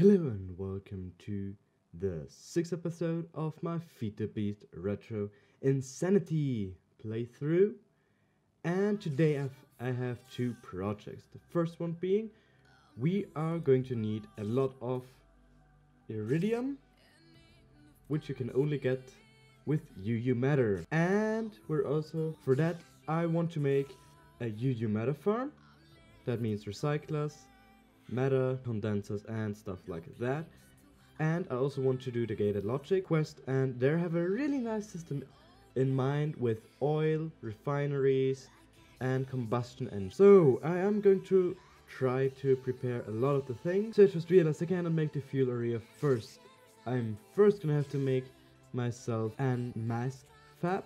Hello and welcome to the 6th episode of my Feed the Beast Retro Insanity playthrough. And today I have two projects. The first one being, we are going to need a lot of iridium, which you can only get with UU matter. And we're also, for that, I want to make a UU matter farm. That means recyclers, matter, condensers and stuff like that. And I also want to do the gated logic quest, and they have a really nice system in mind with oil, refineries and combustion engines. So I am going to try to prepare a lot of the things. So I just realized I cannot make the fuel area first. I'm first gonna have to make myself an mass fab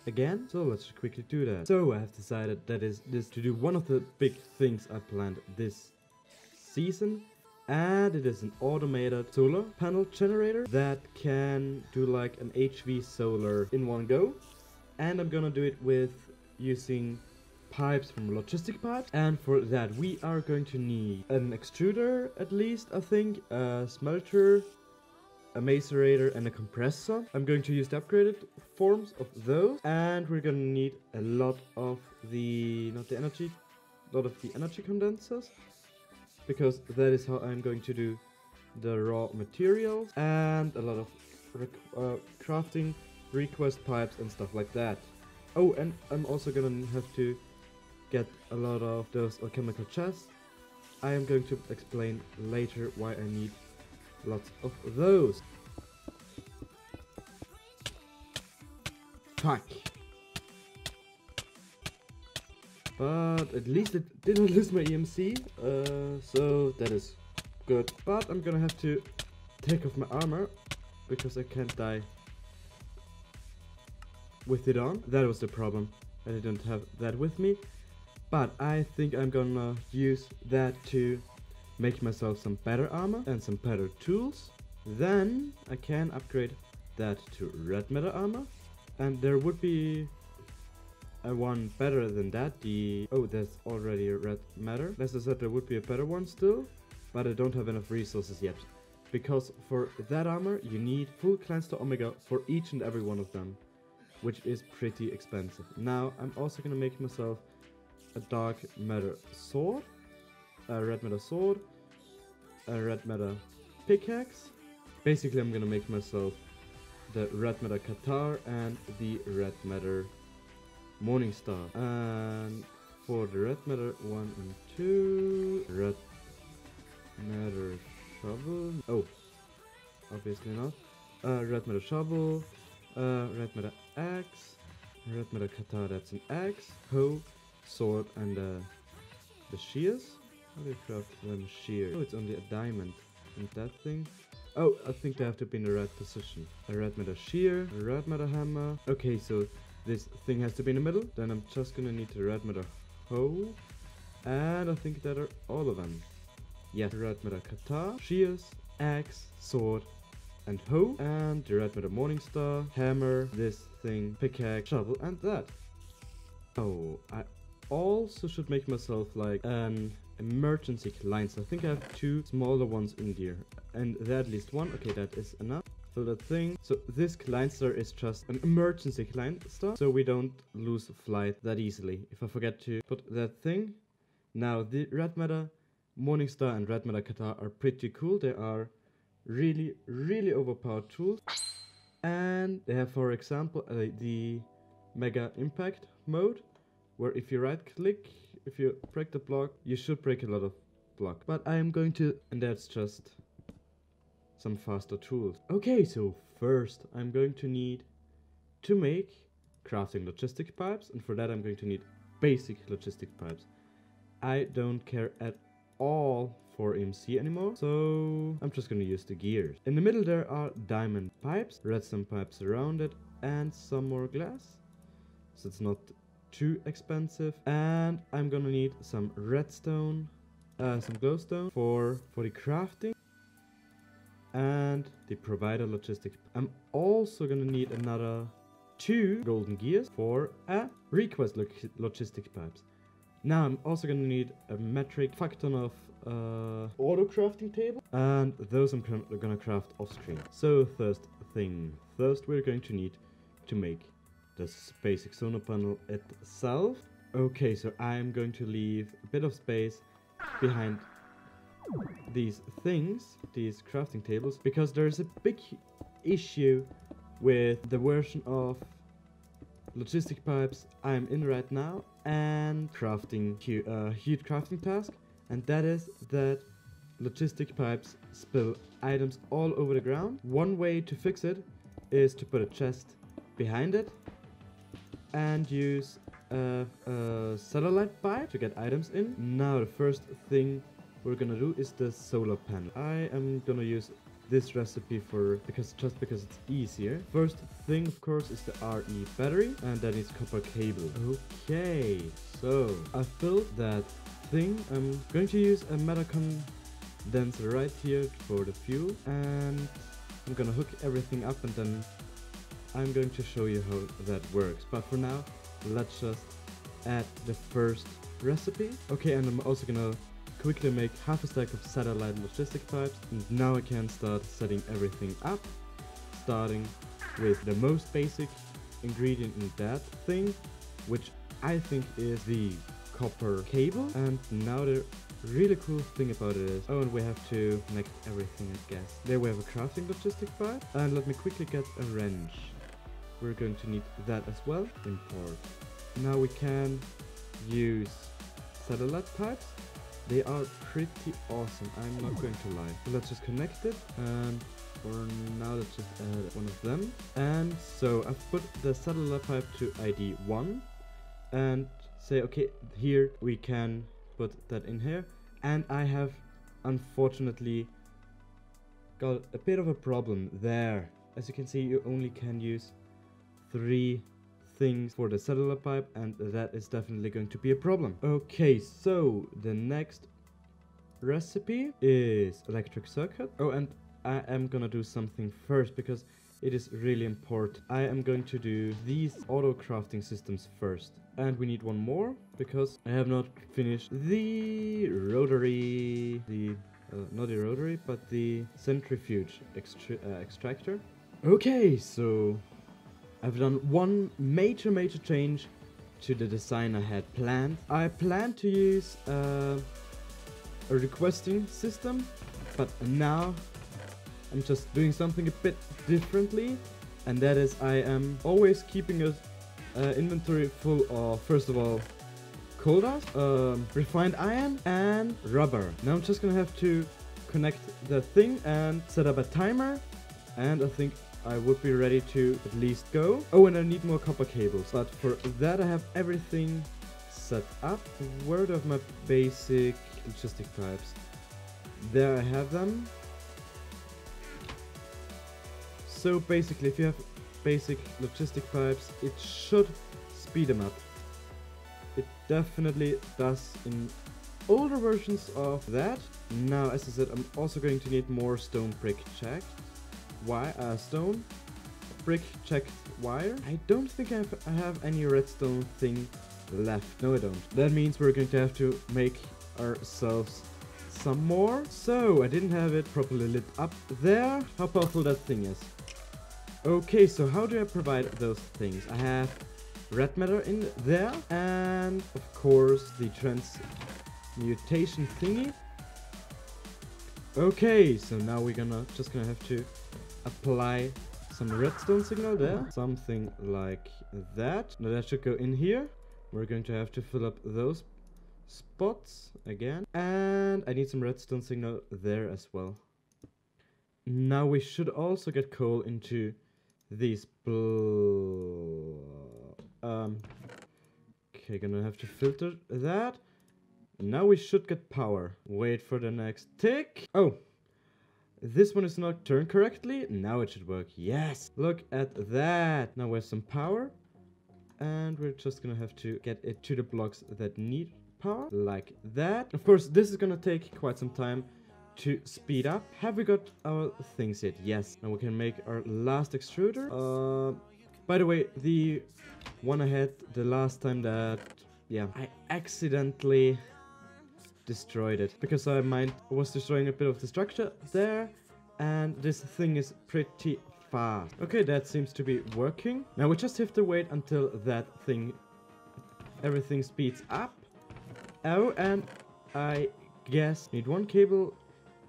again. So let's quickly do that. So I have decided that is to do one of the big things I planned this season, and it is an automated solar panel generator that can do like an HV solar in one go. And I'm gonna do it with using pipes from logistic pipes, and for that we are going to need an extruder at least, I think, a smelter, a macerator and a compressor. I'm going to use the upgraded forms of those, and we're gonna need a lot of the energy condensers, because that is how I'm going to do the raw materials, and a lot of crafting request pipes and stuff like that. Oh, and I'm also gonna have to get a lot of those alchemical chests. I am going to explain later why I need lots of those. Fuck. But at least it didn't lose my EMC, so that is good. But I'm gonna have to take off my armor, because I can't die with it on. That was the problem, I didn't have that with me. But I think I'm gonna use that to make myself some better armor and some better tools. Then I can upgrade that to red matter armor, and there would be one better than that. There's already a red matter. As I said, there would be a better one still, but I don't have enough resources yet, because for that armor you need full Cleanse to Omega for each and every one of them, which is pretty expensive. Now I'm also gonna make myself a dark matter sword, a red matter sword, a red matter pickaxe. Basically I'm gonna make myself the red matter Qatar and the red matter Morning Star. And for the red matter 1 and 2, red matter shovel. Oh, obviously not. Red matter shovel, red matter axe, red matter Qatar, that's an axe, hoe, sword, and the shears. How do you craft them shears? Oh, it's only a diamond. And that thing. Oh, I think they have to be in the right position. A red matter shear, a red matter hammer. Okay, so this thing has to be in the middle. Then I'm just gonna need the red matter hoe, and I think that are all of them. Yes, red matter Qatar, shears, axe, sword, and hoe, and the red matter Morningstar, hammer, this thing, pickaxe, shovel, and that. Oh, I also should make myself like an emergency cleanser. I think I have two smaller ones in there, and there at least one. Okay, that is enough for that thing. So this cleanser is just an emergency cleanser, so we don't lose flight that easily if I forget to put that thing. Now the red matter Morningstar and red matter Qatar are pretty cool. They are really overpowered tools, and they have, for example, the mega impact mode, where if you right click, if you break the block, you should break a lot of block. But I am going to, and that's just some faster tools. Okay, so first I'm going to need to make crafting logistic pipes, and for that I'm going to need basic logistic pipes. I don't care at all for EMC anymore, so I'm just gonna use the gears. In the middle there are diamond pipes, redstone pipes around it, and some more glass, so it's not too expensive. And I'm gonna need some redstone, some glowstone for the crafting, and the provider logistic. I'm also gonna need another 2 golden gears for a request logistic pipes. Now I'm also gonna need a metric fuck ton of auto crafting table, and those I'm gonna craft off screen. So first we're going to need to make this basic solar panel itself. Okay, so I'm going to leave a bit of space behind these things, these crafting tables, because there's a big issue with the version of logistic pipes I'm in right now and crafting huge crafting task, and that is that logistic pipes spill items all over the ground. One way to fix it is to put a chest behind it and use a satellite pipe to get items in. Now the first thing we're gonna do is the solar panel. I am gonna use this recipe because it's easier. First thing, of course, is the RE battery, and that is copper cable. Okay, so I've built that thing. I'm going to use a metal condenser right here for the fuel, and I'm gonna hook everything up, and then I'm going to show you how that works. But for now, let's just add the first recipe. Okay, and I'm also gonna quickly make half a stack of satellite logistic pipes, and now I can start setting everything up, starting with the most basic ingredient in that thing, which I think is the copper cable. And now the really cool thing about it is, oh, and we have to connect everything, I guess. There we have a crafting logistic pipe, and let me quickly get a wrench. We're going to need that as well. Import. Now we can use satellite pipes. They are pretty awesome, I'm not going to lie. So let's just connect it, and for now let's just add one of them. And so I've put the satellite pipe to ID 1 and say, okay, here we can put that in here. And I have unfortunately got a bit of a problem there. As you can see, you only can use 3 things for the satellite pipe, and that is definitely going to be a problem. Okay, so the next recipe is electric circuit. Oh, and I am gonna do something first because it is really important. I am going to do these auto crafting systems first, and we need one more because I have not finished the rotary, not the rotary, but the centrifuge extractor. Okay, so I've done one major change to the design I had planned. I planned to use a requesting system, but now I'm just doing something a bit differently, and that is I am always keeping a inventory full of, first of all, coal dust, refined iron, and rubber. Now I'm just gonna have to connect the thing and set up a timer, and I think I would be ready to at least go. Oh, and I need more copper cables, but for that I have everything set up. Where do I have my basic logistic pipes? There I have them. So basically, if you have basic logistic pipes, it should speed them up. It definitely does in older versions of that. Now, as I said, I'm also going to need more stone brick checked. Stone brick checked wire. I don't think I have any redstone thing left. No, I don't. That means we're going to have to make ourselves some more. So I didn't have it properly lit up there. How powerful that thing is. Okay, so how do I provide those things? I have red matter in there, and of course the transmutation thingy. Okay, so now we're just gonna have to apply some redstone signal there, something like that. Now that should go in here. We're going to have to fill up those spots again, and I need some redstone signal there as well. Now we should also get coal into these okay, gonna have to filter that. Now we should get power. Wait for the next tick. Oh, this one is not turned correctly. Now it should work. Yes, look at that. Now we have some power, and we're just gonna have to get it to the blocks that need power, like that. Of course, this is gonna take quite some time to speed up. Have we got our things yet? Yes. Now we can make our last extruder. By the way, the one I had the last time that yeah, I accidentally destroyed it because I was destroying a bit of the structure there, and this thing is pretty fast. Okay, that seems to be working. Now we just have to wait until everything speeds up. Oh, and I guess need one cable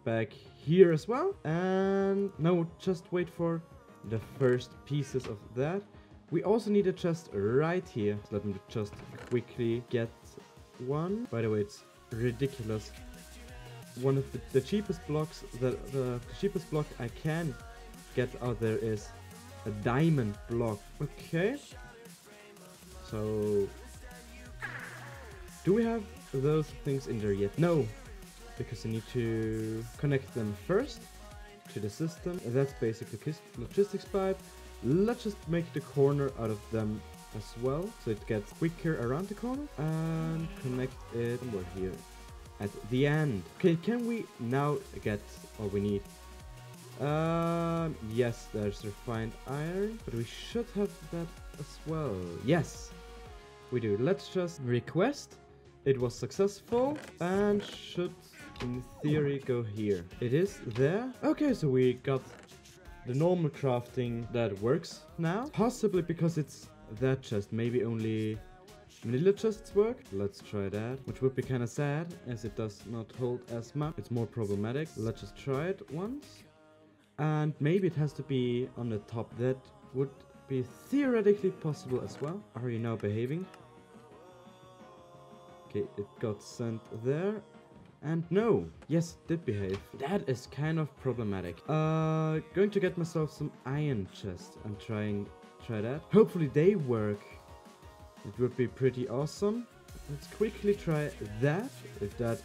back here as well. And now just wait for the first pieces of that. We also need a chest right here. So let me just quickly get one. By the way, it's ridiculous. One of the cheapest blocks, the cheapest block I can get out there is a diamond block. Okay. So, do we have those things in there yet? No, because I need to connect them first to the system. That's basically logistics pipe. Let's just make the corner out of them as well, so it gets quicker around the corner, and connect it somewhere here at the end. Okay, can we now get all we need? Yes, there's refined iron, but we should have that as well. Yes, we do. Let's just request. It was successful and should in theory go here. It is there. Okay, so we got the normal crafting that works now. Possibly because it's that chest. Maybe only vanilla chests work. Let's try that. Which would be kind of sad as it does not hold as much. It's more problematic. Let's just try it once. And maybe it has to be on the top. That would be theoretically possible as well. Are you now behaving? Okay, it got sent there. And no, yes, did behave. That is kind of problematic. Going to get myself some iron chests and try that. Hopefully they work. It would be pretty awesome. Let's quickly try that. If that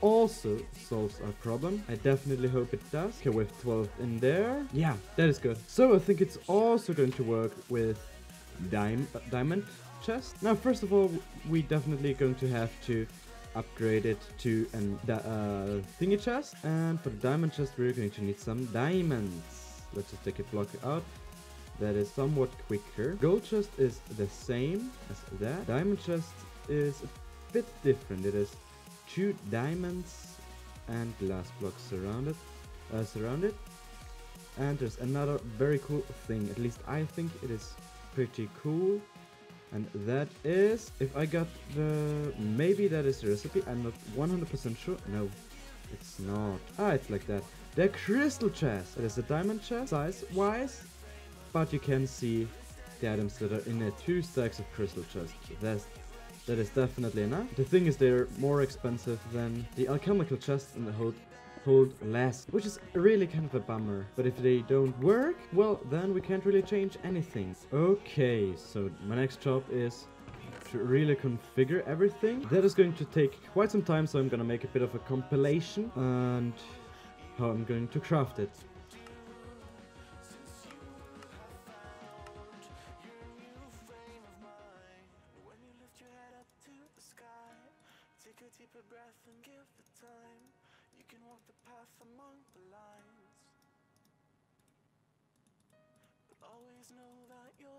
also solves our problem. I definitely hope it does. Okay, we have 12 in there. Yeah, that is good. So I think it's also going to work with diamond chest. Now, first of all, we definitely going to have to upgrade it to a thingy chest, and for the diamond chest we're going to need some diamonds. Let's just take a block out. That is somewhat quicker. Gold chest is the same as that. Diamond chest is a bit different. It is 2 diamonds and glass blocks surrounded. And there's another very cool thing. At least I think it is pretty cool. And that is, if I got maybe that is the recipe, I'm not 100% sure. No, it's not. Ah, it's like that. The crystal chest. It is a diamond chest, size-wise, but you can see the items that are in it. 2 stacks of crystal chests. That is definitely enough. The thing is, they're more expensive than the alchemical chests and the hold less, which is really kind of a bummer. But if they don't work, well, then we can't really change anything. Okay, so my next job is to really configure everything. That is going to take quite some time, so I'm gonna make a bit of a compilation and how I'm going to craft it.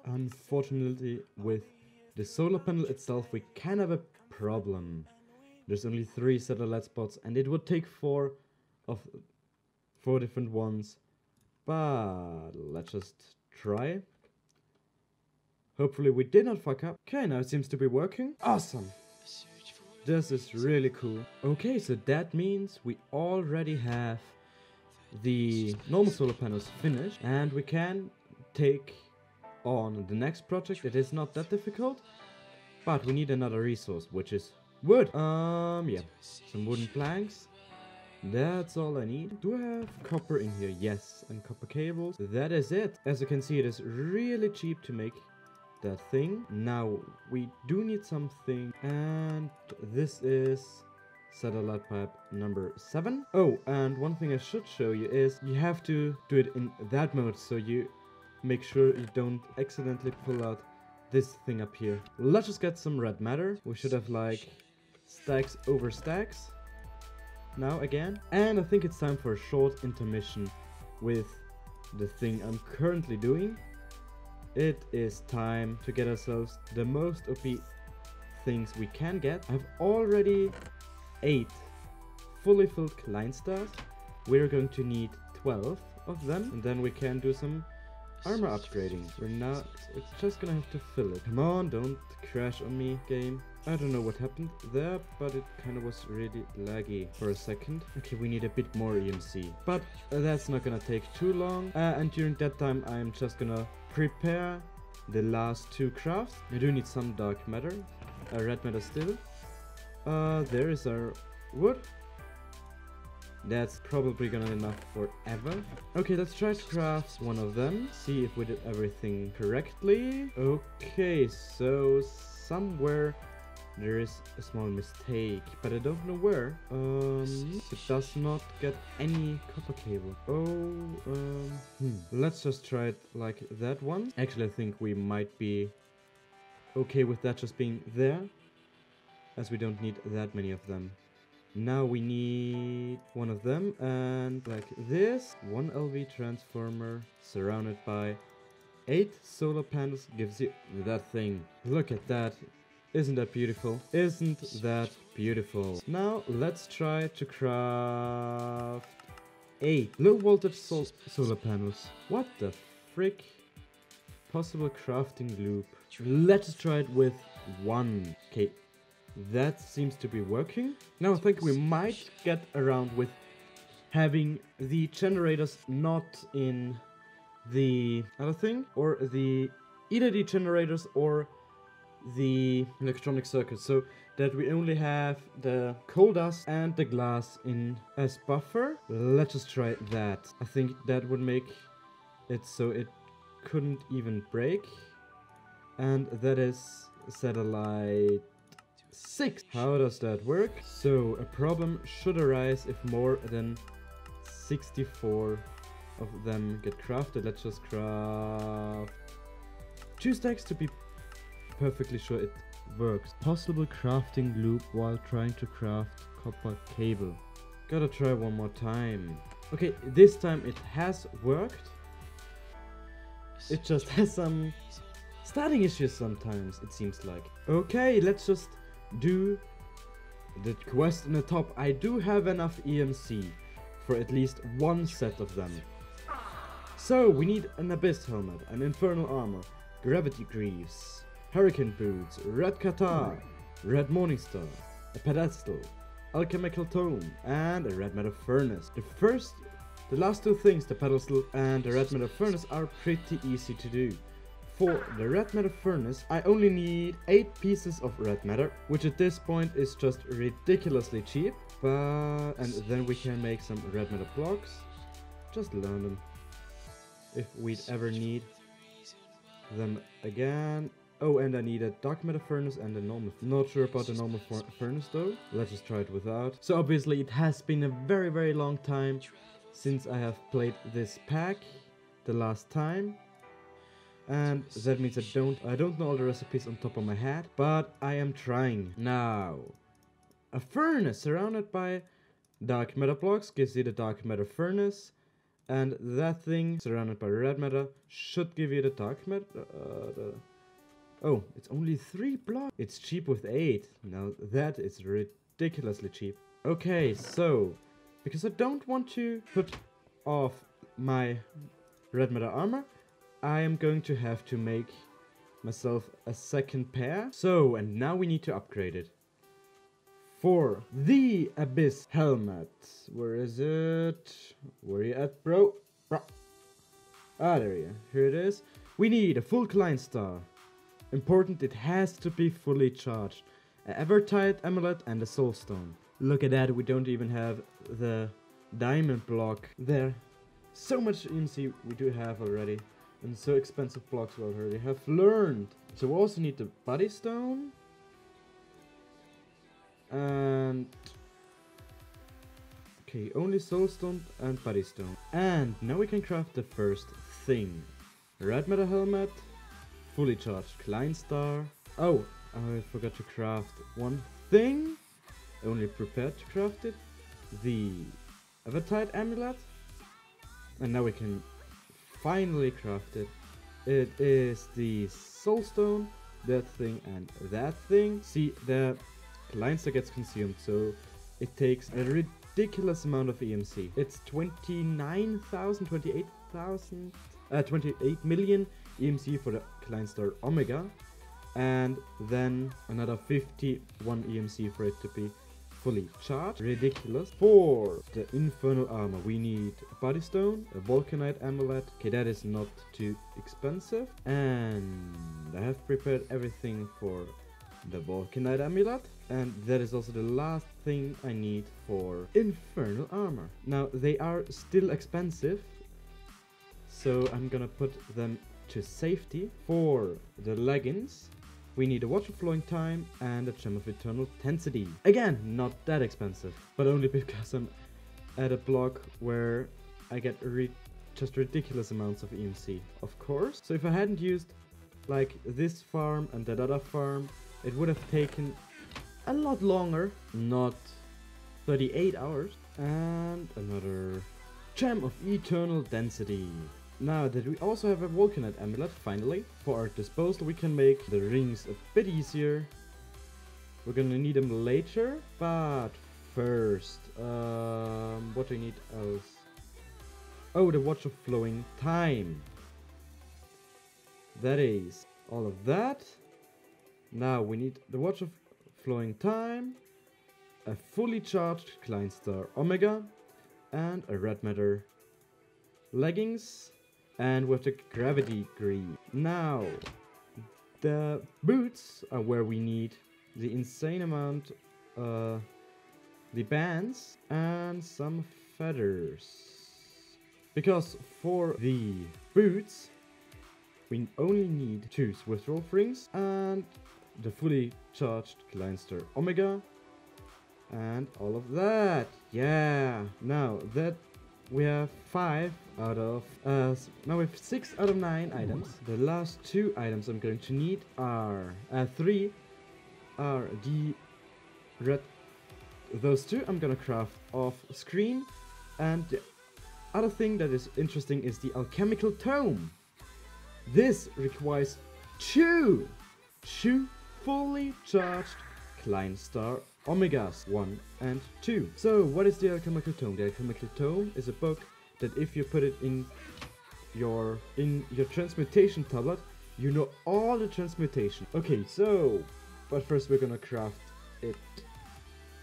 Unfortunately, with the solar panel itself, we can have a problem. There's only 3 satellite spots, and it would take 4 different ones. But let's just try. Hopefully we did not fuck up. Okay, now it seems to be working. Awesome. This is really cool. Okay, so that means we already have the normal solar panels finished, and we can take on the next project. It is not that difficult, but we need another resource, which is wood. Yeah, some wooden planks. That's all I need. Do I have copper in here? Yes, and copper cables. That is it. As you can see, it is really cheap to make that thing. Now we do need something, and this is satellite pipe number 7. Oh, and one thing I should show you is you have to do it in that mode, so you make sure you don't accidentally pull out this thing up here. Let's just get some red matter. We should have like stacks over stacks now again. And I think it's time for a short intermission with the thing I'm currently doing. It is time to get ourselves the most OP things we can get. I've already 8 fully filled Kleinstars. We're going to need 12 of them, and then we can do some armor upgrading. It's just gonna have to fill it. Come on, don't crash on me, game. I don't know what happened there, but it kind of was really laggy for a second. Okay, we need a bit more EMC, but that's not gonna take too long. And during that time, I'm just gonna prepare the last 2 crafts. I do need some dark matter, red matter still. There is our wood. That's probably gonna enough forever. Okay, let's try to craft one of them. See if we did everything correctly. Okay, so somewhere there is a small mistake, but I don't know where. It does not get any copper cable. Let's just try it like that one. Actually, I think we might be okay with that just being there, as we don't need that many of them. Now we need one of them, and like this, 1 LV transformer surrounded by 8 solar panels gives you that thing. Look at that. Isn't that beautiful? Isn't that beautiful? Now let's try to craft 8 low voltage solar panels. What the frick? Possible crafting loop. Let's try it with 1. Okay. That seems to be working. Now I think we might get around with having the generators not in the other thing, or either the generators or the electronic circuit, so that we only have the coal dust and the glass in as buffer. Let's just try that. I think that would make it so it couldn't even break. And that is satellite 6. How does that work? So a problem should arise if more than 64 of them get crafted. Let's just craft 2 stacks to be perfectly sure it works. Possible crafting loop while trying to craft copper cable. Gotta try one more time. Okay, this time it has worked. It just has some starting issues sometimes, it seems like. Okay, let's just do the quest in the top. I do have enough EMC for at least 1 set of them. So we need an Abyss helmet, an infernal armor, gravity greaves, hurricane boots, red katar, red morningstar, a pedestal, alchemical tome, and a red metal furnace. The last 2 things, the pedestal and the red metal furnace, are pretty easy to do. For the red matter furnace, I only need 8 pieces of red matter, which at this point is just ridiculously cheap. And then we can make some red matter blocks. Just learn them, if we'd ever need them again. Oh, and I need a dark matter furnace and a normal. Not sure about the normal furnace though. Let's just try it without. So obviously it has been a very, very long time since I have played this pack the last time. And that means I don't know all the recipes on top of my head, but I am trying. Now, a furnace surrounded by dark matter blocks gives you the dark matter furnace, and that thing surrounded by red matter should give you the dark matter. Oh, it's only 3 blocks. It's cheap with 8. Now that is ridiculously cheap. Okay, so because I don't want to put off my red matter armor, I am going to have to make myself a second pair. So, and now we need to upgrade it. For the Abyss helmet. Where is it? Where are you at, bro? Ah, there you are. Here it is. We need a full Kleinstar. Important, it has to be fully charged. An Evertide amulet and a soulstone. Look at that, we don't even have the diamond block there. So much EMC we do have already. And so expensive blocks we already have learned. So we also need the body stone. And okay, only soulstone and body stone. And now we can craft the first thing. Red matter helmet, fully charged Kleinstar. Oh, I forgot to craft one thing. Only prepared to craft it. The Evertide amulet. And now we can finally craft it. It is the soulstone that thing, and that thing. See, the Kleinster gets consumed, so it takes a ridiculous amount of EMC. It's 28 million EMC for the Kleinster Omega, and then another 51 EMC for it to be fully charged. Ridiculous. For the Infernal Armor, we need a Body Stone, a Vulcanite Amulet. Okay, that is not too expensive. And I have prepared everything for the Vulcanite Amulet. And that is also the last thing I need for Infernal Armor. Now, they are still expensive, so I'm gonna put them to safety. For the leggings, we need a Watch of Flowing Time and a Gem of Eternal Tensity. Again, not that expensive, but only because I'm at a block where I get just ridiculous amounts of EMC, of course. So if I hadn't used like this farm and that other farm, it would have taken a lot longer, not 38 hours. And another Gem of Eternal Density. Now that we also have a Vulcanite Amulet, finally, for our disposal, we can make the rings a bit easier. We're gonna need them later, but first, what do we need else? Oh, the Watch of Flowing Time. That is all of that. Now we need the Watch of Flowing Time, a fully charged Kleinster Omega, and a red matter leggings. And with the Gravity Greave. Now, the boots are where we need the insane amount, the bands and some feathers. Because for the boots, we only need 2 Swiftwolf rings and the fully charged Kleinster Omega and all of that. Yeah. Now that we have 5 out of, now we have 6 out of 9 items. The last 2 items I'm going to need are, 3 are the red, those 2 I'm gonna craft off screen. And the other thing that is interesting is the Alchemical Tome. This requires 2 fully charged Kleinster Omegas 1 and 2. So what is the Alchemical Tome? The Alchemical Tome is a book that if you put it in your transmutation tablet, you know all the transmutation. Okay, so, but first we're gonna craft it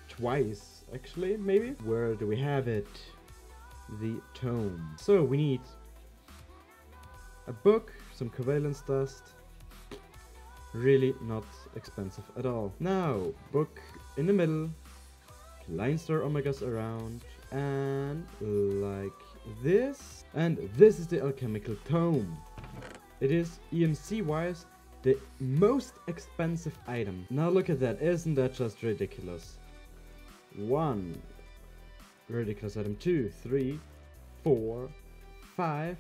twice, actually, maybe. Where do we have it? The tome. So we need a book, some covalence dust. Really not expensive at all. Now, book in the middle, Kleinster Omegas around, and like this. And this is the Alchemical Tome. It is EMC wise the most expensive item. Now look at that, isn't that just ridiculous? 1 ridiculous item, 2, 3, 4, 5,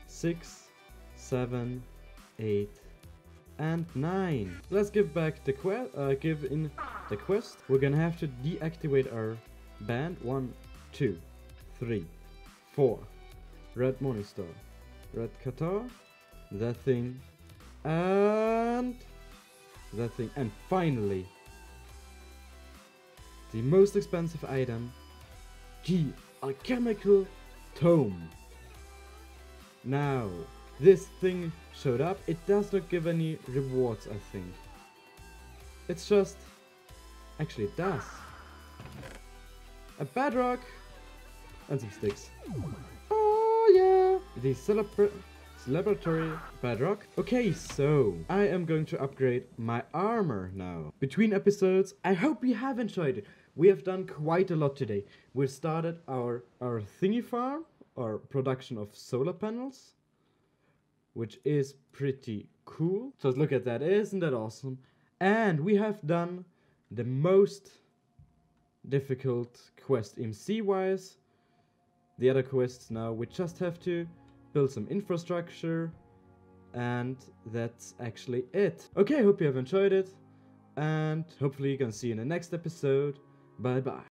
6, 7, 8, and 9. Let's give back the quest. Give in the quest. We're gonna have to deactivate our band. 1, 2, 3, 4. Red Morningstar, red Qatar, that thing, and that thing, and finally the most expensive item, the Alchemical Tome. Now, this thing showed up. It does not give any rewards, I think. It's just... actually, it does. A bedrock and some sticks. Oh, yeah! The celebratory bedrock. Okay, so I am going to upgrade my armor now. Between episodes, I hope you have enjoyed it. We have done quite a lot today. We started our thingy farm, our production of solar panels, which is pretty cool. Just look at that, isn't that awesome? And we have done the most difficult quest EMC wise. The other quests now, we just have to build some infrastructure, and that's actually it. Okay, hope you have enjoyed it, and hopefully you can see you in the next episode. Bye bye.